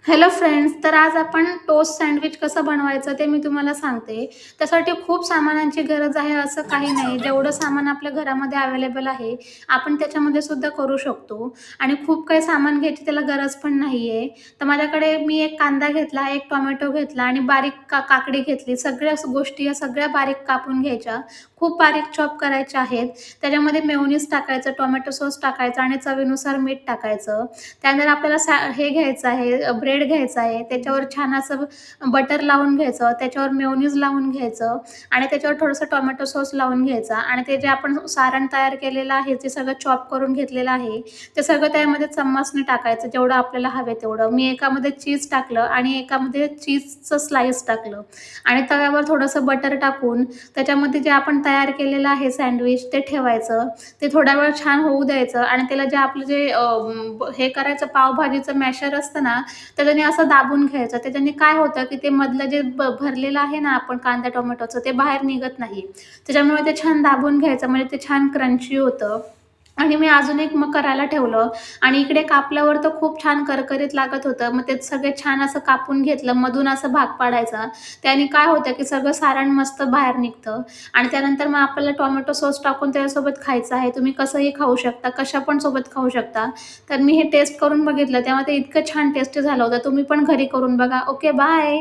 Hello friends, तर आज आपण टोस्ट सँडविच कसं बनवायचं ते मी तुम्हाला सांगते. त्यासाठी खूप सामानांची गरज आहे असं काही नाही. जेवढं सामान आपल्या घरामध्ये अवेलेबल आहे, आपण त्याच्यामध्ये सुद्धा करू शकतो आणि खूप काही सामान घ्यायची त्याला गरज पण नाही आहे. तर माझ्याकडे मी एक कांदा घेतला, एक टोमॅटो घेतला आणि बारीक काकडी घेतली. सगळ्याच गोष्टी या सगळ्या बारीक कापून घ्यायच्या. खूप बारीक चॉप करायच्या आहेत. त्याच्यामध्ये मेयोनीज टाकायचं, टोमॅटो सॉस टाकायचा आणि चवीनुसार मीठ टाकायचं. त्यानंतर आपल्याला हे घ्यायचं आहे, ब्रेड घ्यायचा आहे. त्याच्यावर छान असं बटर लावून घ्यायचं, त्याच्यावर मेयोनीज लावून घ्यायचं आणि त्याच्यावर थोडंसं टोमॅटो सॉस लावून घ्यायचा आणि ते जे आपण सारण तयार केलेलं आहे, ते सगळं चॉप करून घेतलेलं आहे, ते सगळं त्यामध्ये चम्मचने टाकायचं, जेवढं आपल्याला हवे तेवढं. मी एकामध्ये चीज टाकलं आणि एकामध्ये चीजचं स्लाईस टाकलं आणि तव्यावर थोडंसं बटर टाकून त्याच्यामध्ये जे आपण तयार केलेलं आहे सँडविच ते ठेवायचं. ते थोडा वेळ छान होऊ द्यायचं आणि त्याला जे आपलं जे हे करायचं पावभाजीचं मॅशर असतं ना, त्याच्याने असं दाबून घ्यायचं. त्याच्याने काय होतं, की ते मधलं जे भरलेलं आहे ना आपण कांदा टोमॅटोचं ते बाहेर निघत नाही. त्याच्यामुळे ते छान दाबून घ्यायचं म्हणजे ते छान क्रंची होतं. आणि मी अजून एक मग करायला ठेवलं आणि इकडे कापल्यावर तर खूप छान करकरीत लागत होतं. मग ते सगळे छान असं कापून घेतलं, मधून असं भाग पाडायचा. त्याने काय होतं, की सगळं सारण मस्त बाहेर निघतं आणि त्यानंतर मग आपल्याला टोमॅटो सॉस टाकून त्याच्यासोबत खायचं आहे. तुम्ही कसंही खाऊ शकता, कशा पण सोबत खाऊ शकता. तर मी हे टेस्ट करून बघितलं, तेव्हा ते इतकं छान टेस्टी झालं होतं. तुम्ही पण घरी करून बघा. Okay, bye.